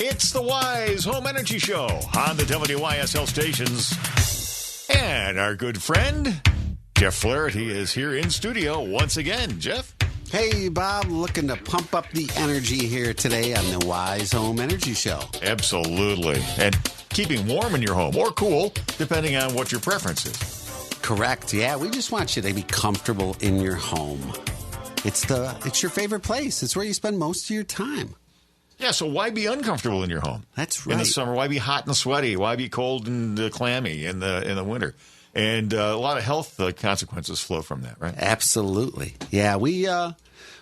It's the Wise Home Energy Show on the WYSL stations. And our good friend, Jeff Flaherty, is here in studio once again. Jeff? Hey, Bob, looking to pump up the energy here today on the Wise Home Energy Show. Absolutely. And keeping warm in your home, or cool, depending on what your preference is. Correct. Yeah, we just want you to be comfortable in your home. It's your favorite place. It's where you spend most of your time. Yeah, so why be uncomfortable in your home? That's right. In the summer, why be hot and sweaty? Why be cold and clammy in the winter? And a lot of health consequences flow from that, right? Absolutely. Yeah, we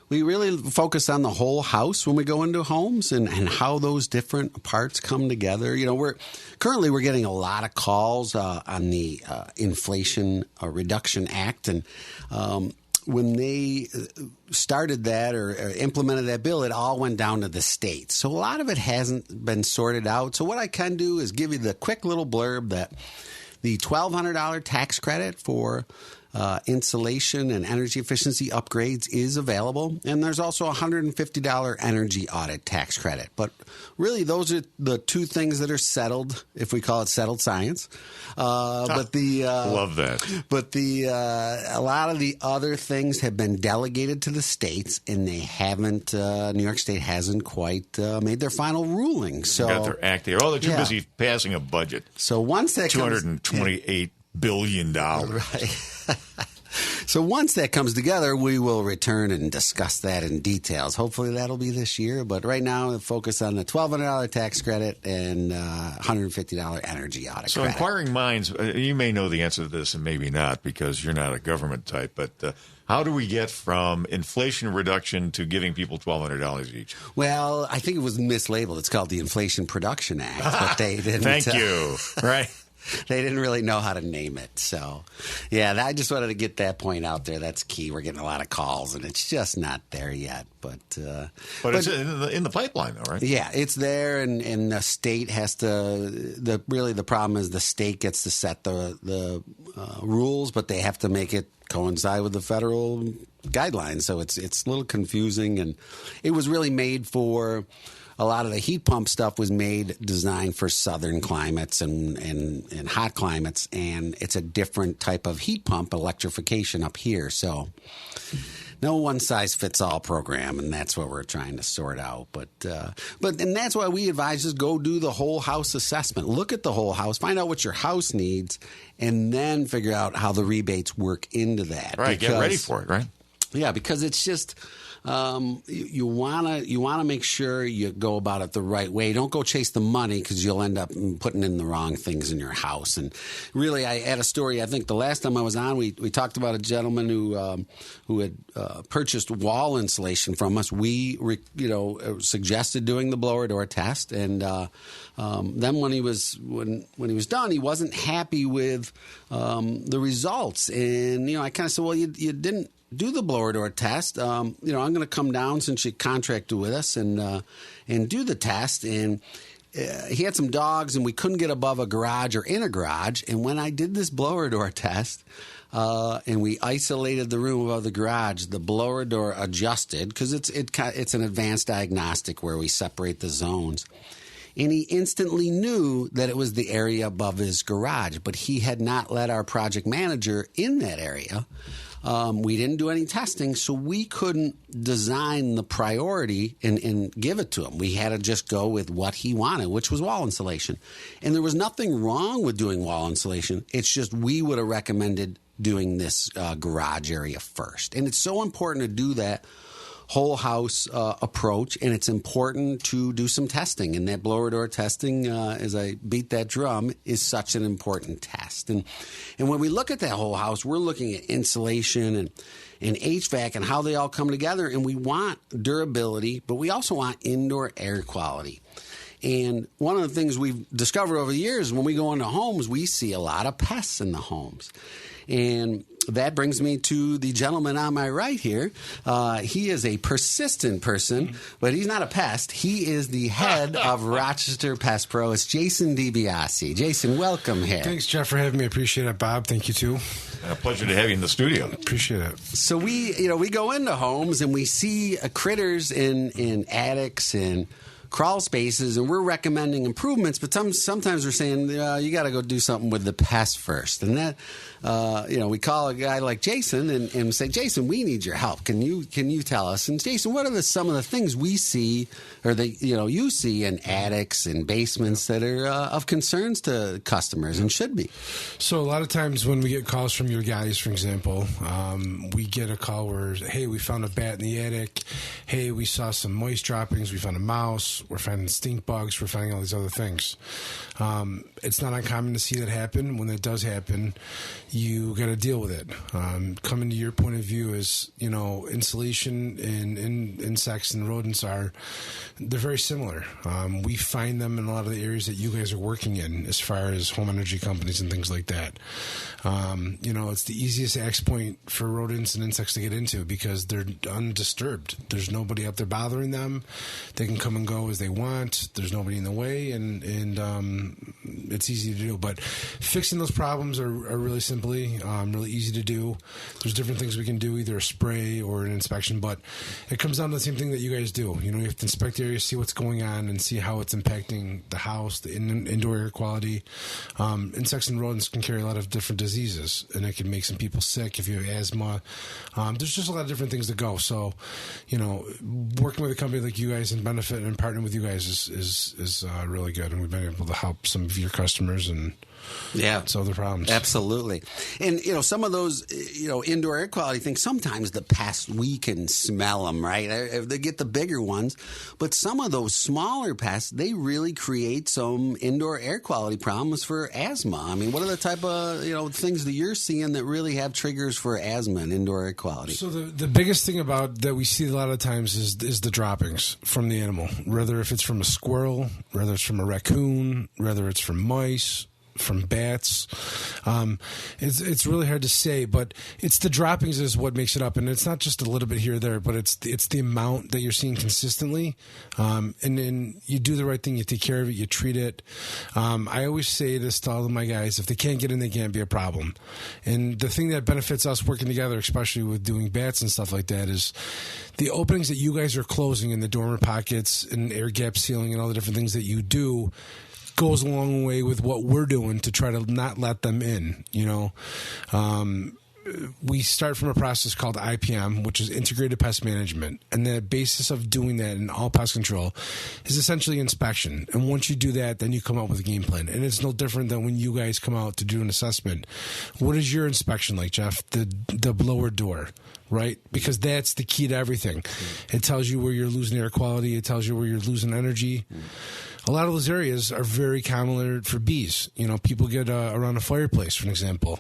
really focus on the whole house when we go into homes and how those different parts come together. You know, we're getting a lot of calls on the Inflation Reduction Act, and when they started that or implemented that bill, it all went down to the states. So a lot of it hasn't been sorted out. So what I can do is give you the quick little blurb that the $1,200 tax credit for insulation and energy efficiency upgrades is available. And there's also a $150 energy audit tax credit. But really, those are the two things that are settled, if we call it settled science. But the love that. But a lot of the other things have been delegated to the states, and they haven't. New York State hasn't quite made their final ruling. So got their act there. Oh, they're too busy passing a budget. So once that $228 billion. Right. So once that comes together, we will return and discuss that in details. Hopefully that'll be this year. But right now, focus on the $1,200 tax credit and $150 energy audit so credit. Inquiring minds, you may know the answer to this and maybe not because you're not a government type, but how do we get from inflation reduction to giving people $1,200 each? Well, I think it was mislabeled. It's called the Inflation Production Act, but they didn't. Thank you. Right. They didn't really know how to name it. So, yeah, I just wanted to get that point out there. That's key. We're getting a lot of calls, and it's just not there yet. But it's in the pipeline, though, right? Yeah, it's there, and the state has to. Really, the problem is the state gets to set the rules, but they have to make it coincide with the federal guidelines. So it's a little confusing, and it was really made for. A lot of the heat pump stuff was designed for southern climates and hot climates, and it's a different type of heat pump electrification up here. So no one-size-fits-all program, and that's what we're trying to sort out. But that's why we advise just go do the whole house assessment. Look at the whole house, find out what your house needs, and then figure out how the rebates work into that. Right, get ready for it, right? Yeah, because it's just you wanna make sure you go about it the right way. Don't go chase the money because you'll end up putting in the wrong things in your house. And really, I had a story. I think the last time I was on, we talked about a gentleman who had purchased wall insulation from us. We suggested doing the blower door test, and then when he was done, he wasn't happy with the results. And I kind of said, well, you didn't do the blower door test. I'm going to come down since you contracted with us and do the test. And he had some dogs, and we couldn't get above a garage or in a garage. And when I did this blower door test, and we isolated the room above the garage, the blower door adjusted because it's an advanced diagnostic where we separate the zones. And he instantly knew that it was the area above his garage, but he had not let our project manager in that area. We didn't do any testing, so we couldn't design the priority and give it to him. We had to just go with what he wanted, which was wall insulation. And there was nothing wrong with doing wall insulation. It's just we would have recommended doing this garage area first. And it's so important to do that whole house approach, and it's important to do some testing. And that blower door testing, as I beat that drum, is such an important test. And when we look at that whole house, we're looking at insulation and HVAC and how they all come together. And we want durability, but we also want indoor air quality. And one of the things we've discovered over the years, when we go into homes, we see a lot of pests in the homes. And that brings me to the gentleman on my right here. He is a persistent person, but he's not a pest. He is the head of Rochester Pest Pro. It's Jason DiBiase. Jason, welcome here. Thanks, Jeff, for having me. Appreciate it, Bob. Thank you, too. A pleasure to have you in the studio. Appreciate it. So we go into homes and we see critters in attics and crawl spaces, and we're recommending improvements, but sometimes we're saying you got to go do something with the pest first. And that, we call a guy like Jason and say, Jason, we need your help. Can you tell us? And Jason, what are some of the things we see, or that you see in attics and basements that are of concerns to customers and should be? So a lot of times when we get calls from your guys, for example, we get a call where, hey, we found a bat in the attic. Hey, we saw some moist droppings. We found a mouse. We're finding stink bugs. We're finding all these other things. It's not uncommon to see that happen. When that does happen, you got to deal with it. Coming to your point of view is, insulation and insects and rodents they're very similar. We find them in a lot of the areas that you guys are working in as far as home energy companies and things like that. It's the easiest access point for rodents and insects to get into because they're undisturbed. There's nobody up there bothering them. They can come and go as they want. There's nobody in the way, and it's easy to do. But fixing those problems are really simply really easy to do. There's different things we can do, either a spray or an inspection, but it comes down to the same thing that you guys do. You have to inspect the area, see what's going on, and see how it's impacting the house, the indoor air quality. Insects and rodents can carry a lot of different diseases, and it can make some people sick if you have asthma. There's just a lot of different things to go. So, working with a company like you guys and benefit and partnering with you guys is really good, and we've been able to help some of your customers and solve the problems. Absolutely. And, some of those, indoor air quality things, sometimes the pests, we can smell them, right? They get the bigger ones. But some of those smaller pests, they really create some indoor air quality problems for asthma. I mean, what are the type of, things that you're seeing that really have triggers for asthma and indoor air quality? So the biggest thing about that we see a lot of times is the droppings from the animal, whether if it's from a squirrel, whether it's from a raccoon, whether it's from mice, from bats. It's really hard to say, but it's the droppings is what makes it up, and it's not just a little bit here or there, but it's the amount that you're seeing consistently. And then you do the right thing, you take care of it, you treat it. I always say this to all of my guys: if they can't get in, they can't be a problem. And the thing that benefits us working together, especially with doing bats and stuff like that, is the openings that you guys are closing in the dormer pockets and air gap sealing and all the different things that you do goes a long way with what we're doing to try to not let them in. We start from a process called IPM, which is Integrated Pest Management. And the basis of doing that in all pest control is essentially inspection. And once you do that, then you come up with a game plan. And it's no different than when you guys come out to do an assessment. What is your inspection like, Jeff? The blower door, right? Because that's the key to everything. It tells you where you're losing air quality. It tells you where you're losing energy. A lot of those areas are very common for bees. People get around a fireplace, for an example.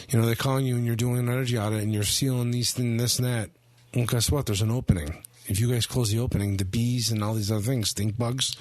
They're calling you and you're doing an energy audit and you're sealing these things, this and that. Well, guess what? There's an opening. If you guys close the opening, the bees and all these other things, stink bugs,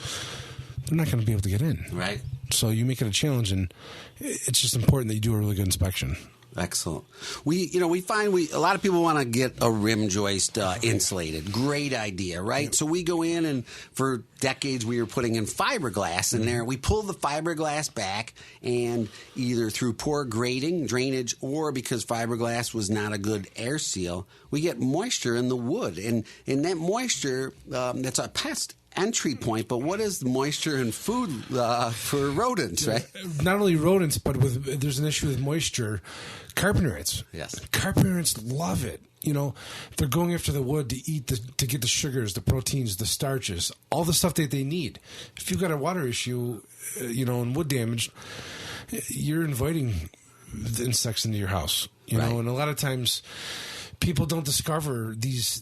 they're not going to be able to get in. Right. So you make it a challenge, and it's just important that you do a really good inspection. Excellent. We find a lot of people want to get a rim joist insulated. Great idea, right? Yep. So we go in, and for decades we were putting in fiberglass in there. We pull the fiberglass back, and either through poor grading, drainage, or because fiberglass was not a good air seal, we get moisture in the wood. And that moisture, that's a pest entry point, but what is the moisture in food for rodents, right? Not only rodents, but there's an issue with moisture. Carpenter ants. Yes. Carpenter ants love it. They're going after the wood to get the sugars, the proteins, the starches, all the stuff that they need. If you've got a water issue, and wood damage, you're inviting the insects into your house. Right. And a lot of times people don't discover these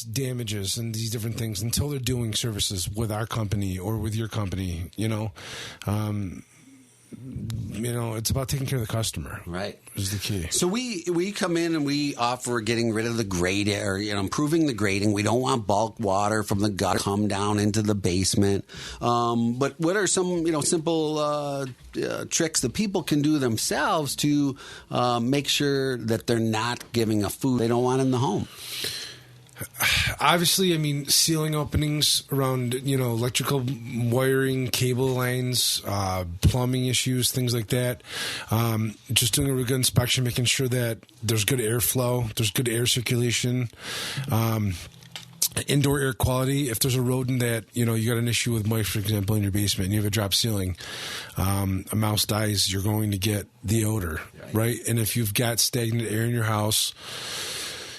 damages and these different things until they're doing services with our company or with your company. It's about taking care of the customer. Right. Is the key. So we come in and we offer getting rid of the grade or improving the grading. We don't want bulk water from the gut come down into the basement. But what are some simple tricks that people can do themselves to make sure that they're not giving a food they don't want in the home? Obviously, sealing openings around, electrical wiring, cable lines, plumbing issues, things like that. Just doing a really good inspection, making sure that there's good airflow, there's good air circulation. Indoor air quality, if there's a rodent that, you got an issue with mice, for example, in your basement and you have a drop ceiling, a mouse dies, you're going to get the odor, right? And if you've got stagnant air in your house,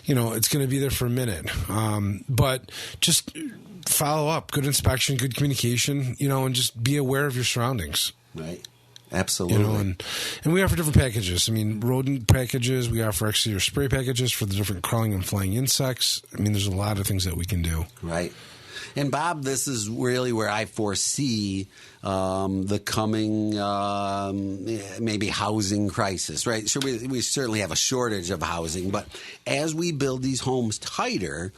it's going to be there for a minute. But just follow up, good inspection, good communication, and just be aware of your surroundings. Right. Absolutely. And we offer different packages. I mean, rodent packages. We offer exterior spray packages for the different crawling and flying insects. I mean, there's a lot of things that we can do. Right. And Bob, this is really where I foresee the coming maybe housing crisis, right? So we certainly have a shortage of housing, but as we build these homes tighter,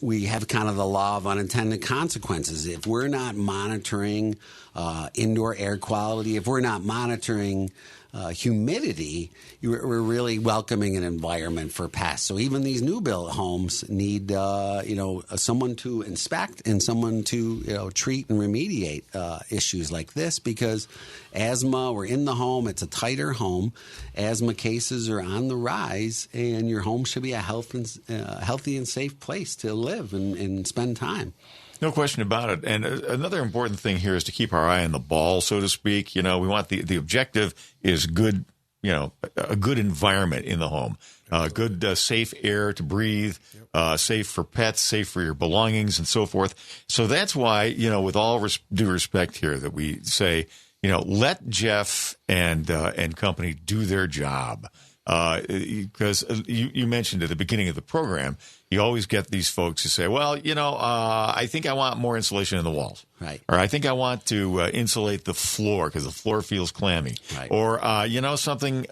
we have kind of the law of unintended consequences. If we're not monitoring indoor air quality, if we're not monitoring humidity, we're really welcoming an environment for pests. So even these new built homes need, someone to inspect and someone to, treat and remediate issues like this, because asthma, we're in the home, it's a tighter home. Asthma cases are on the rise, and your home should be a healthy and safe place to live and spend time. No question about it. And another important thing here is to keep our eye on the ball, so to speak. We want the objective is good, a good environment in the home, good, safe air to breathe, safe for pets, safe for your belongings and so forth. So that's why, with all due respect here, that we say, let Jeff and company do their job. Because you mentioned at the beginning of the program, you always get these folks who say, well, I think I want more insulation in the walls. Right. Or I think I want to insulate the floor because the floor feels clammy. Right. Or, something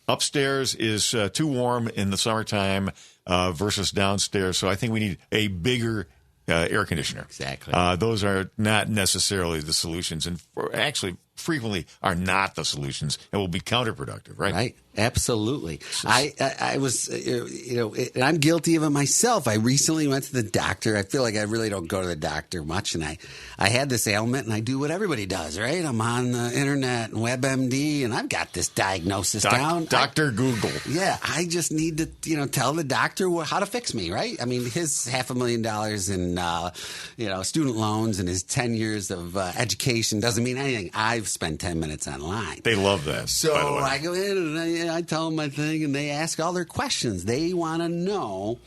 upstairs is too warm in the summertime versus downstairs. So I think we need a bigger air conditioner. Exactly. Those are not necessarily the solutions, and actually frequently are not the solutions, and will be counterproductive, right? Right. Absolutely. I was, and I'm guilty of it myself. I recently went to the doctor. I feel like I really don't go to the doctor much, and I had this ailment, and I do what everybody does, right? I'm on the internet and WebMD, and I've got this diagnosis down. Dr. Google. Yeah, I just need to, tell the doctor how to fix me, right? I mean, his $500,000 in, student loans and his 10 years of education doesn't mean anything. I've spent 10 minutes online. They love that. So I go in and I tell them my thing, and they ask all their questions. They want to know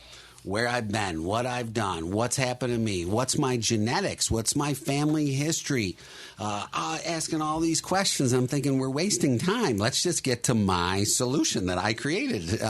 where I've been, what I've done, what's happened to me, what's my genetics, what's my family history. Asking all these questions, I'm thinking we're wasting time. Let's just get to my solution that I created.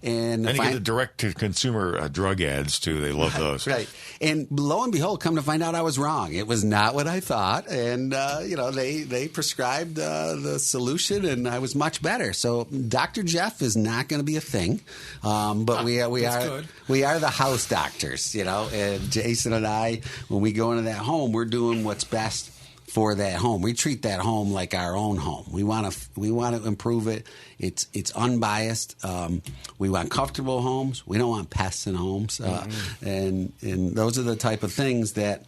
And you get the direct-to-consumer drug ads, too. They love those. Right. And lo and behold, come to find out I was wrong. It was not what I thought. And, they prescribed the solution, and I was much better. So Dr. Jeff is not going to be a thing. But we are the house doctors, And Jason and I, when we go into that home, we're doing what's best for that home. We treat that home like our own home. We want to improve it. It's unbiased. We want comfortable homes. We don't want pests in homes. And those are the type of things that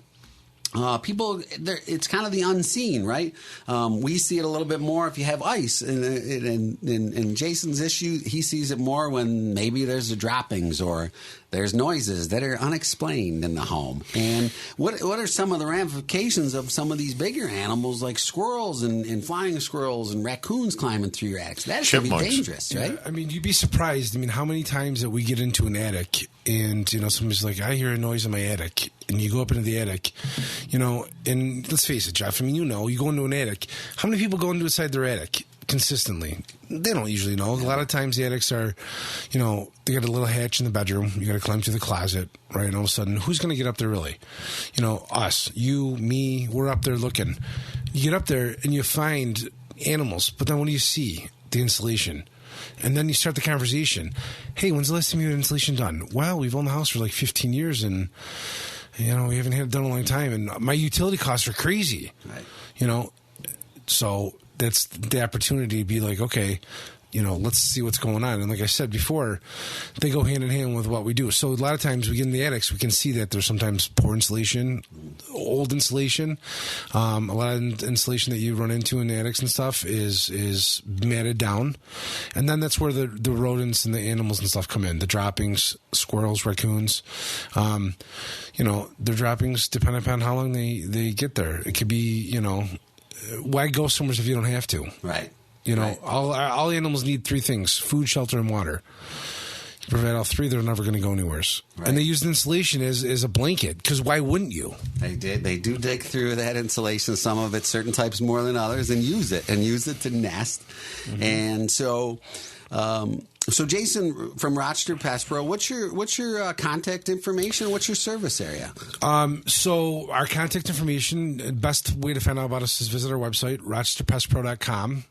people, it's kind of the unseen, right? We see it a little bit more if you have ice. And Jason's issue, he sees it more when maybe there's the droppings or there's noises that are unexplained in the home. And what are some of the ramifications of some of these bigger animals like squirrels and flying squirrels and raccoons climbing through your attics? That should be dangerous, right? Yeah, I mean, you'd be surprised. I mean, how many times that we get into an attic and, somebody's like, I hear a noise in my attic. And you go up into the attic, and let's face it, Jeff, I mean, you go into an attic. How many people go inside their attic consistently? They don't usually know. A lot of times the attics are, they got a little hatch in the bedroom. You got to climb through the closet, right? And all of a sudden, who's going to get up there really? Us, you, me, we're up there looking. You get up there and you find animals, but then what do you see? The insulation. And then you start the conversation. Hey, when's the last time you had insulation done? Well, we've owned the house for like 15 years and, we haven't had it done in a long time. And my utility costs are crazy. Right. So that's the opportunity to be like, okay, let's see what's going on. And like I said before, they go hand in hand with what we do. So a lot of times we get in the attics, we can see that there's sometimes poor insulation, old insulation. A lot of insulation that you run into in the attics and stuff is matted down, and then that's where the rodents and the animals and stuff come in. The droppings, squirrels, raccoons. Their droppings depend upon how long they get there. It could be, why go somewhere if you don't have to? Right. Right. All animals need three things: food, shelter, and water. You provide all three, they're never going to go anywhere. Right. And they use insulation as a blanket, because why wouldn't you? They do dig through that insulation, some of it, certain types more than others, and use it to nest. Mm-hmm. And so... So Jason from Rochester Pest Pro, what's your contact information? What's your service area? So our contact information, best way to find out about us is visit our website, rochesterpestpro.com.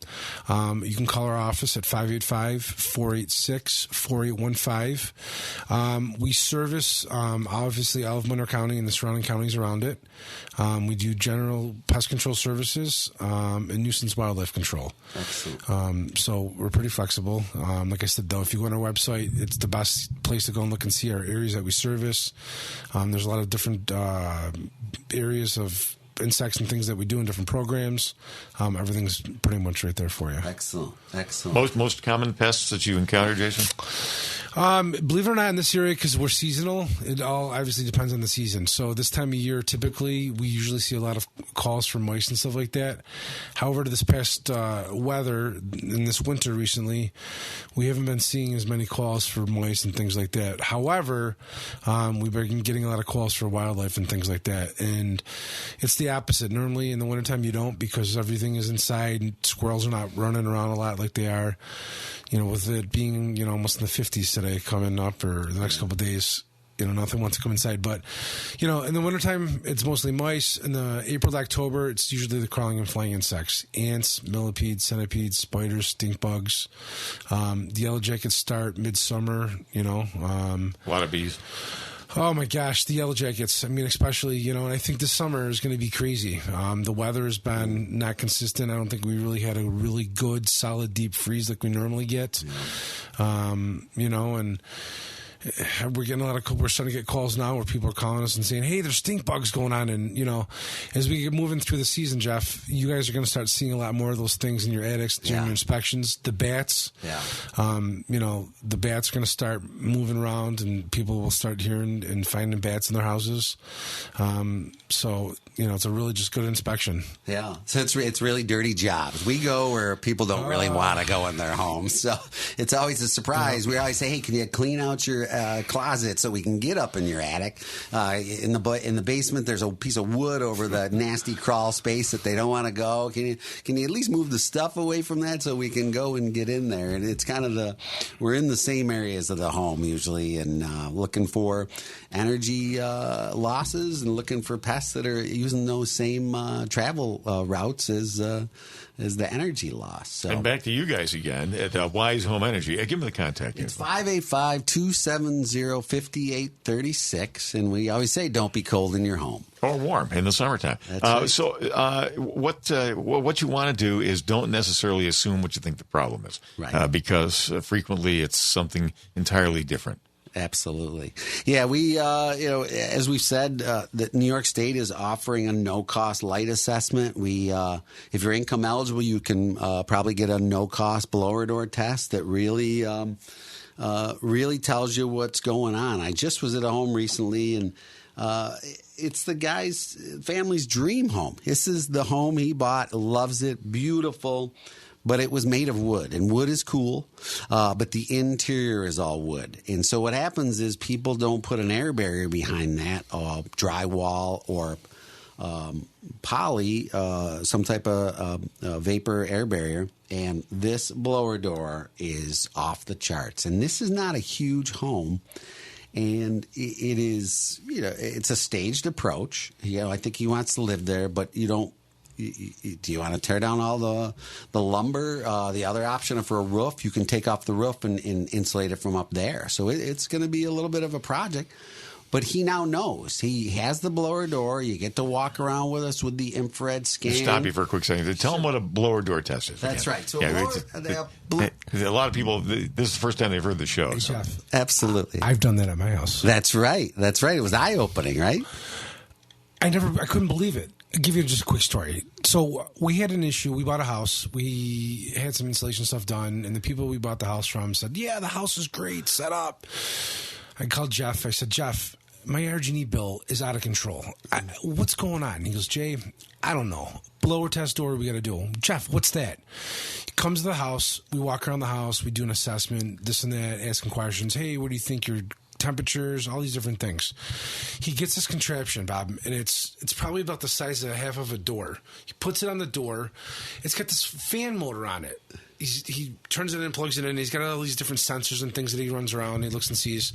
You can call our office at 585-486-4815. We service, obviously, all of Monroe County and the surrounding counties around it. We do general pest control services and nuisance wildlife control. Excellent. So we're pretty flexible. Like I said, though, if you go on our website, it's the best place to go and look and see our areas that we service. There's a lot of different areas of insects and things that we do in different programs. Everything's pretty much right there for you. Excellent. Most common pests that you encounter, Jason? Believe it or not, in this area, because we're seasonal, it all obviously depends on the season. So this time of year, typically, we usually see a lot of calls for mice and stuff like that. However, this past weather, in this winter recently, we haven't been seeing as many calls for mice and things like that. However, we've been getting a lot of calls for wildlife and things like that. And it's the opposite. Normally, in the wintertime, you don't, because everything is inside and squirrels are not running around a lot like they are. With it being, almost in the 50s today coming up, or the next couple of days, nothing wants to come inside. But, in the wintertime, it's mostly mice. In the April to October, it's usually the crawling and flying insects. Ants, millipedes, centipedes, spiders, stink bugs. The yellow jackets start midsummer, A lot of bees. Oh my gosh, the yellow jackets. I mean, especially, and I think this summer is going to be crazy. The weather has been not consistent. I don't think we really had a really good, solid, deep freeze like we normally get. And we're getting we're starting to get calls now where people are calling us and saying, hey, there's stink bugs going on. And, as we get moving through the season, Jeff, you guys are going to start seeing a lot more of those things in your attics during your inspections. The bats, the bats are going to start moving around and people will start hearing and finding bats in their houses. So, it's a really just good inspection. Yeah. So it's really dirty jobs. We go where people don't really want to go in their homes. So it's always a surprise. We always say, hey, can you clean out your closet so we can get up in your attic? In the basement, there's a piece of wood over the nasty crawl space that they don't want to go. Can you at least move the stuff away from that so we can go and get in there? And it's kind of we're in the same areas of the home usually, and looking for energy losses and looking for pests that are using those same travel routes as the energy loss. So. And back to you guys again at Wise Home Energy. Give me the contact. It's 585-270-5836, and we always say don't be cold in your home. Or warm in the summertime. That's right. So what you want to do is don't necessarily assume what you think the problem is. Right. Because frequently it's something entirely different. Absolutely. Yeah, we, as we've said, that New York State is offering a no-cost light assessment. If you're income eligible, you can probably get a no-cost blower door test that really tells you what's going on. I just was at a home recently, and it's the guy's family's dream home. This is the home he bought, loves it, beautiful. But it was made of wood, and wood is cool, but the interior is all wood. And so what happens is people don't put an air barrier behind that, drywall or poly, some type of vapor air barrier, and this blower door is off the charts. And this is not a huge home. And it is, it's a staged approach. I think he wants to live there, but you don't. Do you want to tear down all the lumber? The other option for a roof, you can take off the roof and insulate it from up there. So it's going to be a little bit of a project. But he now knows. He has the blower door. You get to walk around with us with the infrared scan. Stop you for a quick second. Tell them what a blower door test is. That's right. So a lot of people, this is the first time they've heard the show. So. Absolutely. I've done that at my house. That's right. It was eye-opening, right? I couldn't believe it. I'll give you just a quick story. So we had an issue. We bought a house. We had some insulation stuff done, and the people we bought the house from said, yeah, the house is great, set up. I called Jeff. I said, Jeff, my RG&E bill is out of control. What's going on? He goes, Jay, I don't know. Blower test door, we got to do. Jeff, what's that? He comes to the house. We walk around the house. We do an assessment, this and that, asking questions. Hey, what do you think your temperatures, all these different things. He gets this contraption, Bob, and it's probably about the size of half of a door. He puts it on the door. It's got this fan motor on it. He turns it in, plugs it in. He's got all these different sensors and things that he runs around. He looks and sees,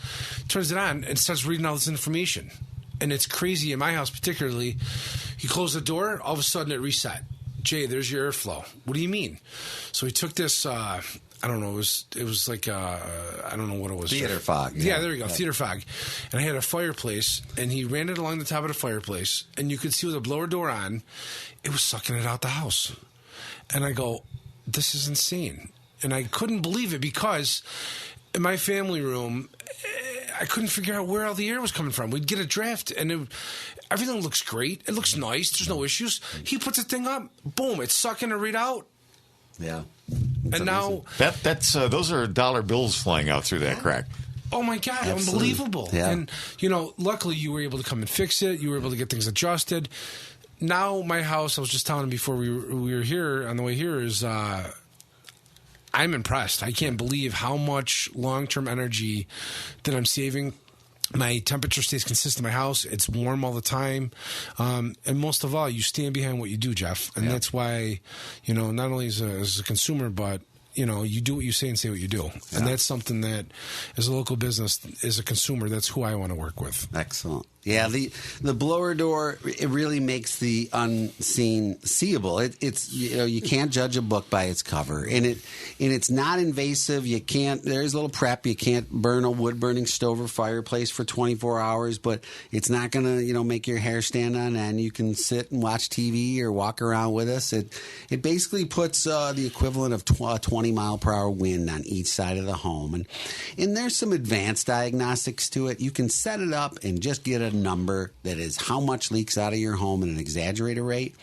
turns it on, and starts reading all this information. And it's crazy in my house, particularly. He closed the door, all of a sudden it reset. Jay, there's your airflow. What do you mean? So he took this. I don't know. It was like I don't know what it was. Theater fog. Yeah, there you go. Yeah. Theater fog. And I had a fireplace, and he ran it along the top of the fireplace, and you could see with the blower door on, it was sucking it out the house. And I go, this is insane. And I couldn't believe it because in my family room, I couldn't figure out where all the air was coming from. We'd get a draft, and everything looks great. It looks nice. There's no issues. He puts the thing up. Boom. It's sucking it right out. Yeah. And now that's those are dollar bills flying out through that crack. Oh my God, absolutely. Unbelievable. Yeah. And luckily you were able to come and fix it. You were able to get things adjusted. Now my house, I was just telling him before we were here on the way here, is I'm impressed. I can't believe how much long-term energy that I'm saving. My temperature stays consistent in my house. It's warm all the time. And most of all, you stand behind what you do, Jeff. And that's why, not only as a consumer, but, you do what you say and say what you do. Yeah. And that's something that, as a local business, as a consumer, that's who I want to work with. Excellent. Yeah, the blower door, it really makes the unseen seeable. It's you can't judge a book by its cover, and it's not invasive. You can't. There's a little prep. You can't burn a wood burning stove or fireplace for 24 hours, but it's not going to make your hair stand on end. You can sit and watch TV or walk around with us. It basically puts the equivalent of 20-mile-per-hour wind on each side of the home, and there's some advanced diagnostics to it. You can set it up and just get a number that is how much leaks out of your home at an exaggerated rate.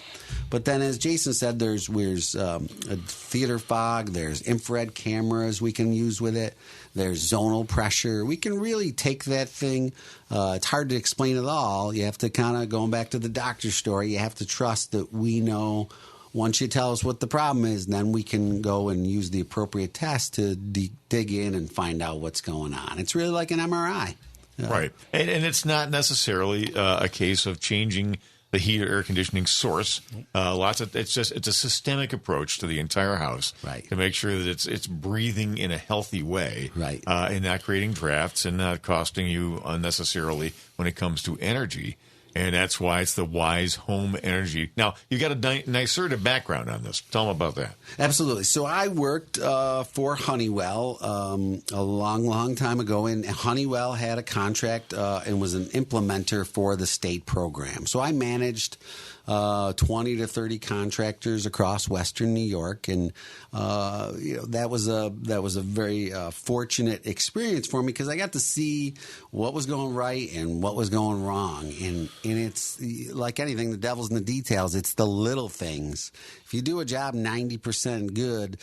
But then, as Jason said, there's a theater fog, there's infrared cameras we can use with it, there's zonal pressure. We can really take that thing. It's hard to explain it all. You have to kind of, going back to the doctor's story, you have to trust that we know. Once you tell us what the problem is, then we can go and use the appropriate test to dig in and find out what's going on. It's really like an MRI. Right. And it's not necessarily a case of changing the heat or air conditioning source. It's a systemic approach to the entire house, right, to make sure that it's breathing in a healthy way, right, and not creating drafts and not costing you unnecessarily when it comes to energy. And that's why it's the Wise Home Energy. Now, you got a NYSERDA background on this. Tell them about that. Absolutely. So I worked for Honeywell a long, long time ago, and Honeywell had a contract and was an implementer for the state program. So I managed 20 to 30 contractors across Western New York, and that was a very fortunate experience for me because I got to see what was going right and what was going wrong. And it's like anything, the devil's in the details. It's the little things. If you do a job 90% good,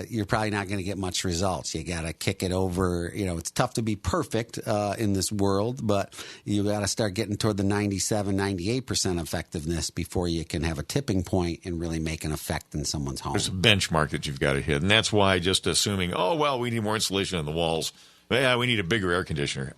you're probably not going to get much results. You got to kick it over. It's tough to be perfect in this world, but you got to start getting toward the 97, 98% effectiveness before you can have a tipping point and really make an effect in someone's home. There's a benchmark that you've got to hit, and that's why just assuming, we need more insulation on the walls. Yeah, we need a bigger air conditioner.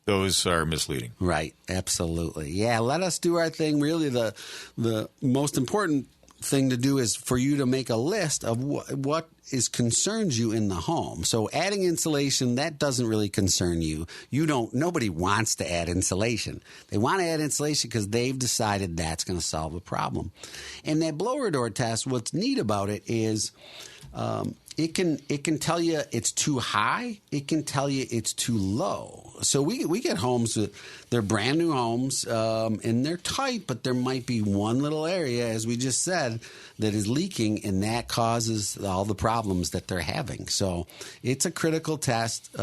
Those are misleading. Right, absolutely. Yeah, let us do our thing. Really, the most important thing to do is for you to make a list of what concerns you in the home. So adding insulation, that doesn't really concern you. Nobody wants to add insulation. They want to add insulation because they've decided that's going to solve the problem. And that blower door test, what's neat about it is it can tell you it's too high. It can tell you it's too low. So we get homes that they're brand new homes and they're tight, but there might be one little area, as we just said, that is leaking, and that causes all the problems that they're having. So it's a critical test.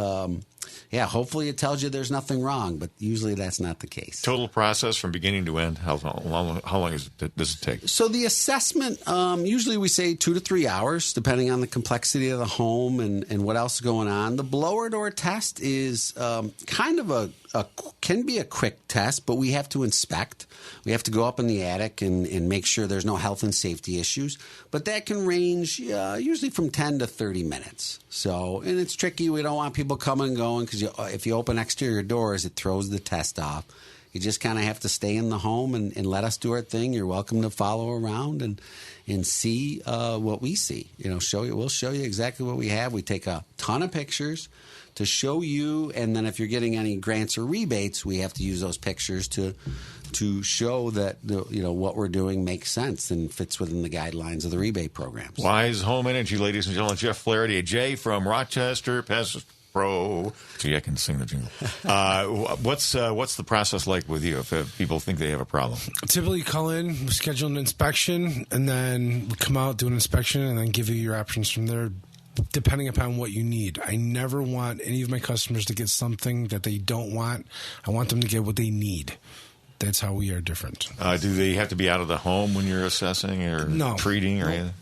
Yeah, hopefully it tells you there's nothing wrong, but usually that's not the case. Total process from beginning to end, how long does it take? So the assessment, usually we say 2 to 3 hours, depending on the complexity of the home and what else is going on. The blower door test is kind of can be a quick test, but we have to inspect. We have to go up in the attic and make sure there's no health and safety issues. But that can range usually from 10 to 30 minutes. So, and it's tricky. We don't want people coming and going because if you open exterior doors, it throws the test off. You just kind of have to stay in the home and let us do our thing. You're welcome to follow around and see what we see. We'll show you exactly what we have. We take a ton of pictures to show you, and then if you're getting any grants or rebates, we have to use those pictures to show that what we're doing makes sense and fits within the guidelines of the rebate programs. Wise Home Energy, ladies and gentlemen. Jeff Flaherty, Jay from Rochester Pest Pro. Gee, I can sing the jingle. What's the process like with you if people think they have a problem? Typically call in, schedule an inspection, and then we come out, do an inspection, and then give you your options from there, depending upon what you need. I never want any of my customers to get something that they don't want. I want them to get what they need. That's how we are different. Do they have to be out of the home when you're assessing or treating or anything?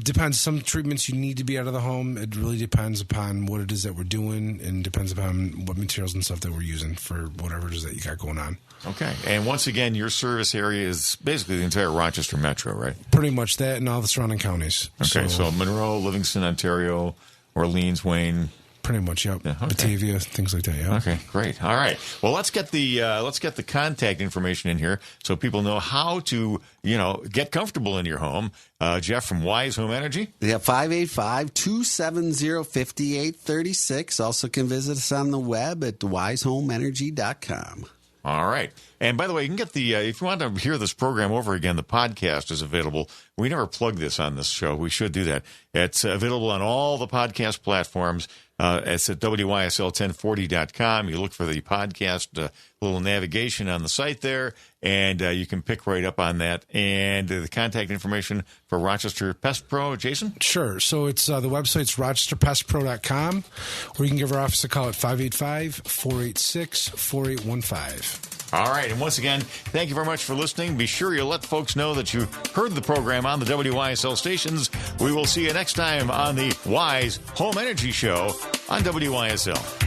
Depends. Some treatments you need to be out of the home. It really depends upon what it is that we're doing and depends upon what materials and stuff that we're using for whatever it is that you got going on. Okay. And once again, your service area is basically the entire Rochester metro, right? Pretty much that and all the surrounding counties. Okay. So Monroe, Livingston, Ontario, Orleans, Wayne. Pretty much, yep. Yeah, okay. Batavia, things like that, yeah. Okay, great. All right. Well, let's get the contact information in here so people know how to, get comfortable in your home. Jeff from Wise Home Energy. Yeah, 585-270-5836. Also can visit us on the web at wisehomeenergy.com. All right. And by the way, you can get if you want to hear this program over again, the podcast is available. We never plug this on this show. We should do that. It's available on all the podcast platforms. It's at WYSL1040.com. You look for the podcast, little navigation on the site there, and you can pick right up on that. And the contact information for Rochester Pest Pro, Jason? Sure. So it's the website's rochesterpestpro.com, or you can give our office a call at 585-486-4815. All right. And once again, thank you very much for listening. Be sure you let folks know that you heard the program on the WYSL stations. We will see you next time on the Wise Home Energy Show on WYSL.